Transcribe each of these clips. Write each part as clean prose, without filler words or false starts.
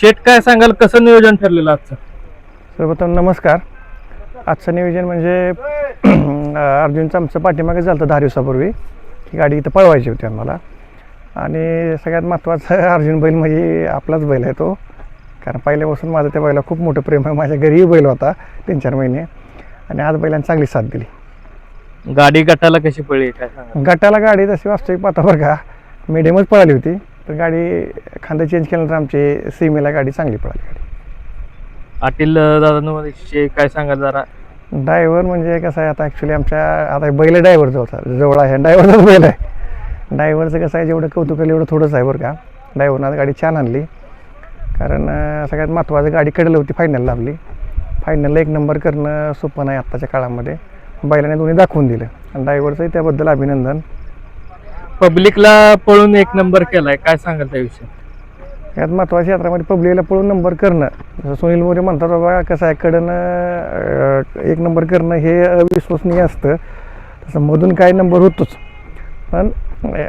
शेट काय सांगाल, कसं नियोजन ठरलेलं आजचं? सर्वप्रथम नमस्कार. आजचं नियोजन म्हणजे अर्जुनचं आमचं पाठीमागे झालं होतं 10 दिवसापूर्वी. ही गाडी इथं पळवायची होती आम्हाला. आणि सगळ्यात महत्त्वाचं अर्जुन बैल म्हणजे आपलाच बैल आहे तो. कारण पहिल्यापासून माझं त्या बैला खूप मोठं प्रेम आहे. माझ्या घरीही बैल होता 3-4 महिने. आणि आज बैलांनी चांगली साथ दिली. गाडी गटाला कशी पळली काय सांगा? गटाला गाडी तशी वास्तविक पाहता बरं का मिडियमच पळाली होती. तर गाडी खांदा चेंज केल्यानंतर आमची सीमेला गाडी चांगली पळाली. गाडी पाटील दादांविषयी काय सांगाल जरा? ड्रायव्हर म्हणजे कसं आहे, आता ॲक्च्युली आमच्या आता बैल ड्रायव्हर जवळ आहे. ड्रायव्हरचाच बैल आहे. ड्रायव्हरचं कसं आहे, जेवढं कौतुक केलं एवढं थोडंच आहे बरं का. ड्रायव्हरनं आज गाडी छान आणली. कारण सगळ्यात महत्त्वाचं गाडी कडलं होती, फायनल लाभली. फायनलला 1 नंबर करणं सोपं नाही आत्ताच्या काळामध्ये. बैलाने दोन्ही दाखवून दिलं आणि ड्रायव्हरचंही त्याबद्दल अभिनंदन. पब्लिकला पळून 1 नंबर केलाय, काय सांगाल त्याविषयी? यात महत्त्वाच्या यात्रामध्ये पब्लिकला पळून नंबर करणं, जसं सुनील मोरे म्हणतात बाबा कसं आहे, कडनं 1 नंबर करणं हे अविश्वसनीय असतं. तसं मधून काय नंबर होतोच. पण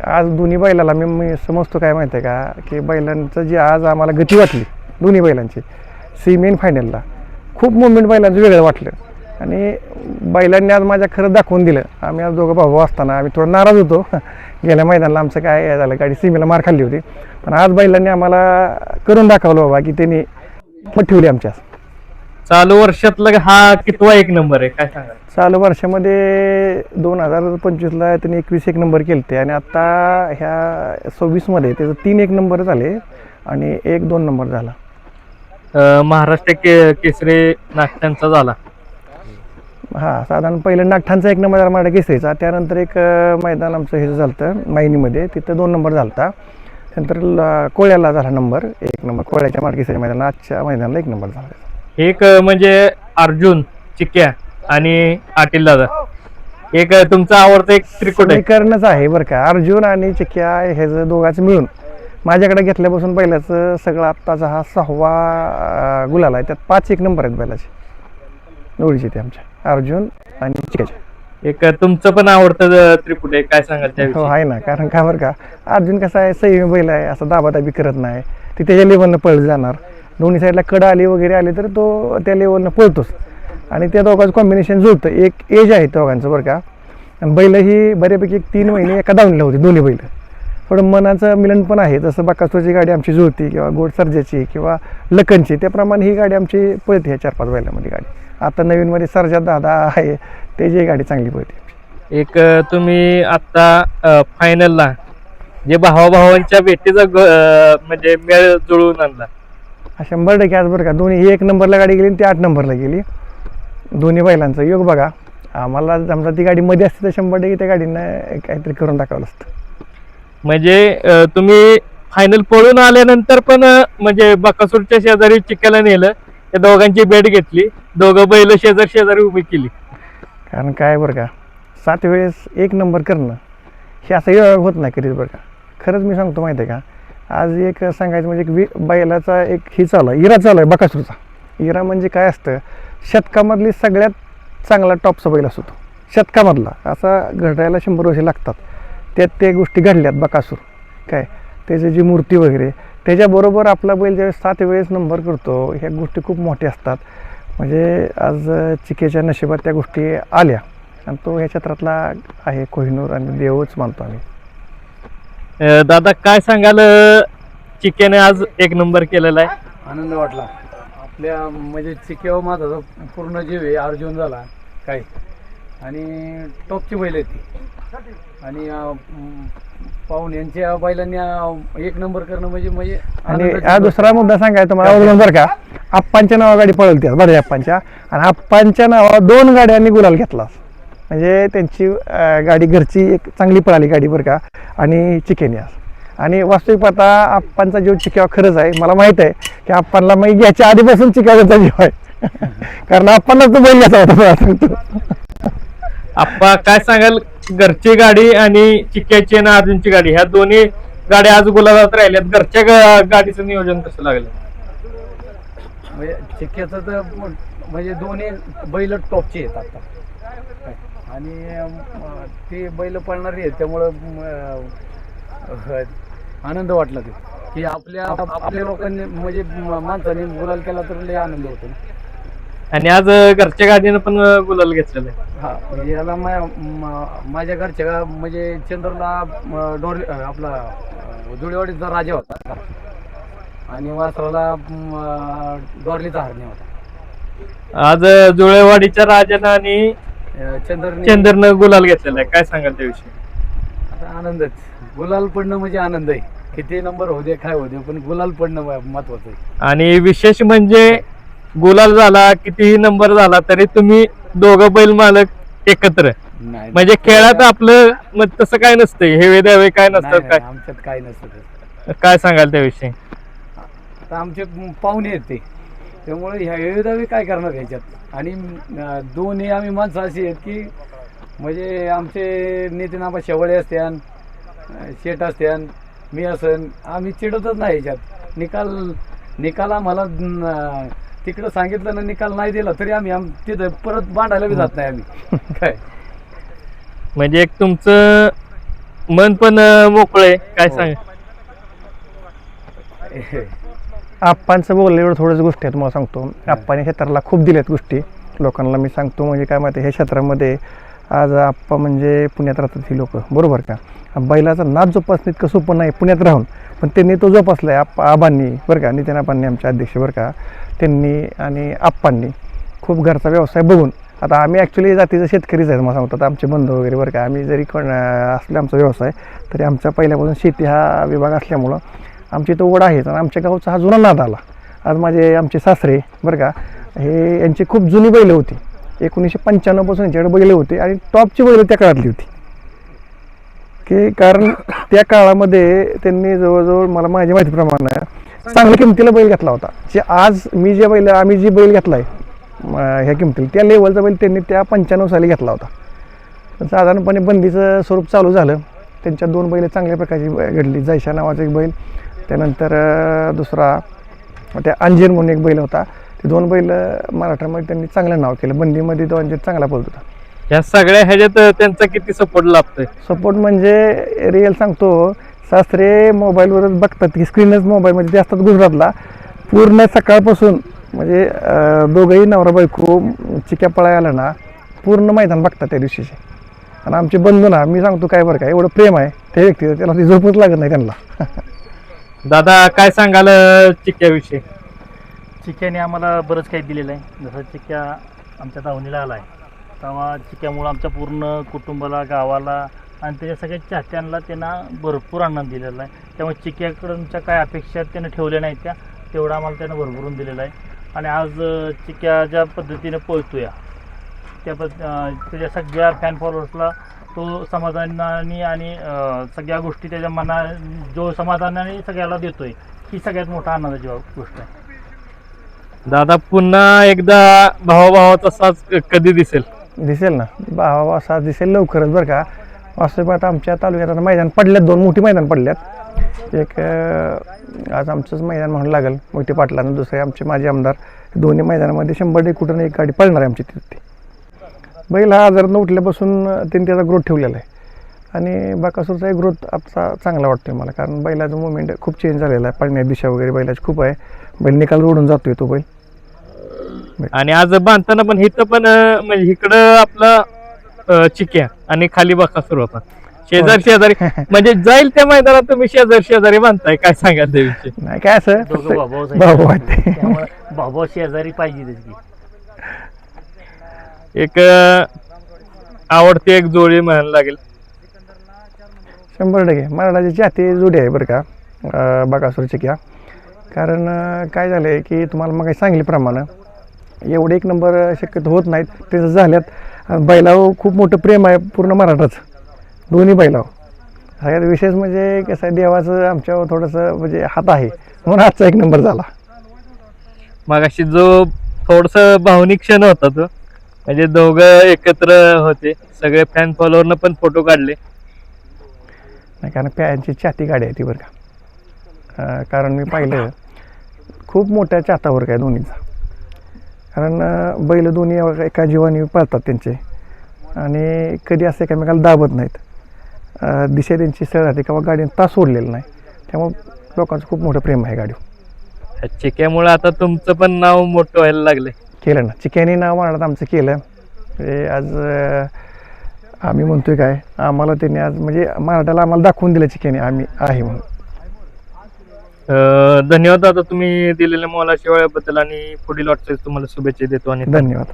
आज दोन्ही बैलाला मी समजतो काय माहिती आहे का, की बैलांचं जी आज आम्हाला गती वाटली दोन्ही बैलांची सीमेन फायनलला खूप मुवमेंट बैलांचं वेगळं वाटलं. आणि बैलांनी आज माझ्या खरं दाखवून दिलं. आम्ही आज दोघं भाऊ असताना आम्ही थोडं नाराज होतो गेल्या मैदानाला आमचं काय झालं, गाडी सीमेला मार खाल्ली होती. पण आज बैलांनी आम्हाला करून दाखवलं बाबा की त्यांनी मत ठेवली आमच्या. चालू वर्षातला हा कितवा 1 नंबर आहे काय सांगाल? चालू वर्षामध्ये 2025ला त्यांनी 21 1 नंबर केलते आणि आता ह्या 26मध्ये त्याचं 3 1 नंबर झाले आणि 1 2 नंबर झाला. महाराष्ट्र केसरी नागठाणचा झाला. हां, साधारण पहिलं नागठाणचा 1 नंबर झाला मराठा केसरीचा. त्यानंतर एक मैदान आमचं हे झालं होतं मायनीमध्ये, तिथं 2 नंबर झाला होता. त्यानंतर कोळ्याला झाला नंबर 1 नंबर, कोळ्याच्या मराठा केसरी मैदान. आजच्या मैदानाला 1 नंबर झाला. एक म्हणजे अर्जुन, चिक्या आणि पाटील दादा, एक तुमचा आवडतं एक त्रिकुट समीकरणच आहे बरं का. अर्जुन आणि चिक्या ह्याचं दोघांचं मिळून माझ्याकडे घेतल्यापासून बैलाचं सगळं आत्ताचा हा 6वा गुलाल आहे. त्यात 5 1 नंबर आहेत बैलाचे जोडीचे, ते आमच्या अर्जुन आणि चिक्याचे. एक तुमचं पण आवडतं त्रिकुट आहे, काय सांगाल हो त्याविषयी? आहे ना. कारण का बरं का, अर्जुन कसा आहे, संयमी बैल आहे, असं दाबादाबी करत नाही. ती त्याच्या लेवलनं पळत जाणार. दोन्ही साईडला कडा आली वगैरे आली तर तो त्या लेवलनं पळतोच. आणि त्या दोघांचं कॉम्बिनेशन जुळतं. एक एज आहे दोघांचं बरं का. आणि बैल ही बऱ्यापैकी 3 महिने एका दावणीला होती दोन्ही बैल. थोडं मनाचं मिलन पण आहे. जसं बकासूरची गाडी आमची जुळती किंवा गोड सर्जाची किंवा लखनची, त्याप्रमाणे ही गाडी आमची पळते ह्या 4-5 बैलामध्ये गाडी. आता नवीनमध्ये सर्जा दादा आहे, त्याची गाडी चांगली पळते. एक तुम्ही आता फायनलला जे भावाभावांच्या भेटीचा म्हणजे मेळ जुळवून आणला. 100% आज बरं का. दोन्ही 1 नंबरला गाडी गेली आणि ती 8 नंबरला गेली. दोन्ही बैलांचं योग बघा. आम्हाला समजा ती गाडी मध्ये असते तर 100% त्या गाडीनं काहीतरी करून टाकावं असतं. म्हणजे तुम्ही फायनल पळून आल्यानंतर पण म्हणजे बकासूरच्या शेजारी चिक्याला नेलं, त्या दोघांची भेट घेतली, दोघं बैल शेजारी उभी केली. कारण काय बरं का, 7 वेळेस 1 नंबर करणं हे असं योग होत नाही कधीच बरं का. खरंच मी सांगतो माहिती आहे का, आज एक सांगायचं म्हणजे एक बैलाचा एक ही चालू आहे, इरा चालू आहे बकासूरचा. इरा म्हणजे काय असतं, शतकामधली सगळ्यात चांगला टॉपचा बैल असतो तो शतकामधला. असा घडायला 100 वर्षे लागतात. त्यात ते गोष्टी घडल्यात बकासूर काय, त्याची जी मूर्ती वगैरे, त्याच्याबरोबर आपला बैल ज्यावेळेस 7 वेळेस नंबर करतो, ह्या गोष्टी खूप मोठ्या असतात. म्हणजे आज चिकेच्या नशिबात त्या गोष्टी आल्या आणि तो ह्या क्षेत्रातला आहे कोहिनूर आणि देवच मानतो आम्ही. दादा काय सांगाल, चिक्याने आज 1 नंबर केलेला आहे? आनंद वाटला. आपल्या म्हणजे चिक्यावर माझा जो पूर्ण जीव आहे. अर्जुन झाला काय, आणि टॉपची बैल आहेत ती. आणि पाहुण्यांच्या बैलांनी 1 नंबर करणं म्हणजे आणि हा दुसरा मुद्दा सांगायचा मला बरं का, आप्पांच्या नावा गाडी पळवली बरं आप्पांच्या, आणि आप्पांच्या नावावर 2 गाड्यांनी गुलाल घेतला. म्हणजे त्यांची गाडी घरची एक चांगली पळाली गाडी बरं का. आणि चिकेने आज, आणि वास्तविक पाहता आप्पांचा जीव चिक्यावर खरंच आहे. मला माहित आहे की आप्पांना मग याच्या आधीपासून चिक्याचा जीव आहे कारण आप्पांना तो बैल घ्यायचा होता मला सांगतो. आप्पा काय सांगाल, घरची गाडी आणि चिक्याची आणि अर्जुनची गाडी, ह्या दोन्ही गाड्या आज गुलाबात राहिल्यात, घरच्या गाडीचं नियोजन कसं लागलं? म्हणजे चिक्याचं तर म्हणजे दोन्ही बैल टॉपचे आहेत आता, आणि ते बैल पळणारे आहेत, त्यामुळं आनंद वाटला ते. की आपल्या लोकांनी म्हणजे माणसाने गुलाल केला तर लय आनंद होतो ना. आणि आज घरच्या गाडीनं पण गुलाल घेतलेलं आहे. हा म्हणजे याला माझ्या घरच्या म्हणजे चंद्रला आपला जुळेवाडीचा राजा होता आणि वासराला डोरलीचा हरणे होता. आज जुळेवाडीच्या राजानं आणि चंद्रनं गुलाल घेतलेला आहे, काय सांगाल त्याविषयी? आता आनंदच, गुलाल पडणं म्हणजे आनंद आहे. किती नंबर होऊ दे काय होऊ दे पण गुलाल पडणं महत्वाचं आहे. आणि विशेष म्हणजे गुलाल झाला कितीही नंबर झाला तरी तुम्ही दोघं बैल मालक एकत्र, नाही म्हणजे खेळात आपलं मग तसं काय नसतंय, हे द्यावे काय नाही, नसतं नाही, काय, आमच्यात काय नसतं तसं. काय सांगाल त्याविषयी? आता आमचे पाहुणे आहेत ते, त्यामुळे ह्या वेळेदावे काय करणार ह्याच्यात. आणि दोन्ही आम्ही माणसं अशी आहेत की म्हणजे आमचे नितीन आबा शेवळे असत्यान, शेट असत्यान, मी असन, आम्ही चिडतच नाही ह्याच्यात. निकाल आम्हाला तिकडं सांगितलं ना, निकाल नाही दिला तरी आम्ही तिथं परत भांडायला बी जात नाही आम्ही. काय म्हणजे एक तुमचं मन पण मोकळे, काय हो. सांग? आप्पांचं बोललं एवढं थोड्याच गोष्टी आहेत मला सांगतो. आप्पाने क्षेत्राला खूप दिल्यात गोष्टी लोकांना. मी सांगतो म्हणजे काय माहिती, ह्या क्षेत्रामध्ये आज आप्पा म्हणजे पुण्यात राहतात ही लोक, बरोबर का. बैलाचा नाद जोपासणं इतकं सोपं नाही पुण्यात राहून, पण त्यांनी तो जोपासला आहे. आबांनी बरं का, नितीन आबांनी आमचे अध्यक्ष बरं का, त्यांनी आणि आप्पांनी खूप घरचा व्यवसाय बघून. आता आम्ही ॲक्च्युली जातीचं शेतकरीच आहेत मला सांगतात, आमचे बंधू वगैरे बरं का. आम्ही जरी कोण असले आमचा व्यवसाय तरी आमचा पहिल्यापासून शेती हा विभाग असल्यामुळं आमची तो ओढ आहेच. आणि आमच्या गावचा हा जुना नाद आला. आज आमचे सासरे बरं का, हे यांची खूप जुनी बैलं होती. 1995 पासून यांच्याकडे बैलं होती आणि टॉपची बैलं त्या काळातली होती की, कारण त्या काळामध्ये त्यांनी जवळजवळ मला माझ्या माहितीप्रमाणे चांगल्या किमतीला बैल घेतला होता. जे आज आम्ही जी बैल घेतला आहे ह्या किमतीला, त्या लेवलचा बैल त्यांनी त्या 95 साली घेतला होता. साधारणपणे बंदीचं स्वरूप चालू झालं, त्यांच्या 2 बैल चांगल्या प्रकारची घडली. जैशा नावाचा एक बैल, त्यानंतर दुसरा त्या अंजीर म्हणून एक बैल होता. ते 2 बैल मराठामध्ये त्यांनी चांगलं नाव केलं. बंदीमध्ये तो अंजीर चांगला पळत होता. या सगळ्या ह्याच्यात त्यांचा किती सपोर्ट लाभतोय? सपोर्ट म्हणजे रिअल सांगतो, सासरे मोबाईलवरच बघतात की स्क्रीनच मोबाईलमध्ये ते असतात गुजरातला. पूर्ण सकाळपासून म्हणजे दोघंही नवरा बायको चिक्या पळायला आला ना, पूर्ण मैदान बघतात त्या दिवशीचे. आणि आमचे बंधू ना, मी सांगतो काय बरं का, एवढं प्रेम आहे त्या व्यक्तीचं, त्याला ती झोपच लागत नाही त्यांना. दादा काय सांगाल चिक्क्याविषयी? चिक्क्याने आम्हाला बरंच काही दिलेलं आहे. जसं चिक्क्या आमच्या दावणीला आला आहे तेव्हा चिक्क्यामुळं आमच्या पूर्ण कुटुंबाला, गावाला आणि त्याच्या सगळ्या चाहत्यांना त्यांना भरपूर आनंद दिलेला आहे. त्यामुळे चिक्क्याकडूनच्या काय अपेक्षा त्यानं ठेवल्या नाहीत त्या, तेवढं आम्हाला त्यानं भरभरून दिलेलं आहे. आणि आज चिक्क्या ज्या पद्धतीने पळतो या त्याच्या सगळ्या फॅन फॉलोअर्सला तो समाधानाने आणि सगळ्या गोष्टी त्याच्या जो समाधानाने सगळ्याला देतोय, ही सगळ्यात मोठा आनंदाची गोष्ट आहे. दादा पुन्हा एकदा भावाभावाचा साज कधी दिसेल? दिसेल ना, भावा साथ दिसेल लवकरच बरं का. वास्तविक आमच्या तालुक्यात आता मैदान पडल्यात, 2 मोठी मैदान पडल्यात. एक आज आमचंच मैदान म्हणून लागेल मोठी पाटलानं, दुसरे आमचे माजी आमदार. दोन्ही मैदानामध्ये 100 कुठं एक गाडी पळणार आहे आमची तिथे. बैल हा आजारातून उठल्यापासून त्यांनी त्याचा ग्रोथ ठेवलेला आहे. आणि बाकासूरचा एक ग्रोथ आजचा चांगला वाटतोय मला, कारण बैलाचं मुवमेंट खूप चेंज झालेला आहे. पळण्याची दिशा वगैरे बैलाची खूप आहे. बैल निकाल ओढून जातोय तो बैल. आणि आज बांधताना पण इथं पण म्हणजे इकडं आपला चिक्या आणि खाली बकासूर होता, शेजारी म्हणजे जाईल त्या मैदानात तुम्ही शेजारी बांधताय, काय सांगाल त्याविषयी? नाही काय असं दोघं भाऊ भाऊ आहेत ते. त्यामुळे भाऊ शेजारी पाहिजे त्याची. एक आवडती एक जोडी म्हणायला लागेल. 100% मराठाची चाहती जोडी आहे बरं का बकासूर चिक्या. कारण काय झालं आहे की तुम्हाला मग सांगितल्याप्रमाणे एवढे 1 नंबर शक्यतो होत नाहीत, त्याचं झाल्यात. बैलावर खूप मोठं प्रेम आहे पूर्ण मराठाचं, दोन्ही बैलावर. सगळ्यात विशेष म्हणजे कसं आहे, देवाचं आमच्यावर थोडंसं म्हणजे हात आहे म्हणून आजचा 1 नंबर झाला. मगाशी जो थोडस भावनिक क्षण होता तो, म्हणजे दोघं एकत्र होते, सगळे फॅन फॉलोअरनं पण फोटो काढले. नाही कारण प्यायांची चाहती गाडी आहे ती बरं का. कारण मी पाहिलं खूप मोठ्या चाहतावर काय दोन्हीचा. कारण बैल दोन्ही एका जीवाने पळतात त्यांचे आणि कधी असं एकमेकाला दाबत नाहीत. दिशा त्यांची सरळ राहते किंवा गाडीने तास सोडलेलं नाही. त्यामुळं लोकांचं खूप मोठं प्रेम आहे गाडीवर. चिक्यामुळे आता तुमचं पण नाव मोठं व्हायला लागलंय. केलं ना, चिक्याने नाव महाराष्ट्रात आमचं केलं. म्हणजे आज आम्ही म्हणतोय काय, आम्हाला त्यांनी आज म्हणजे महाराष्ट्राला आम्हाला दाखवून दिलं चिक्याने आम्ही आहे म्हणून. धन्यवाद दादा तुम्ही दिलेल्या मोलाच्या वेळेबद्दल आणि पुढील वाटचाल तुम्हाला शुभेच्छा देतो आणि धन्यवाद.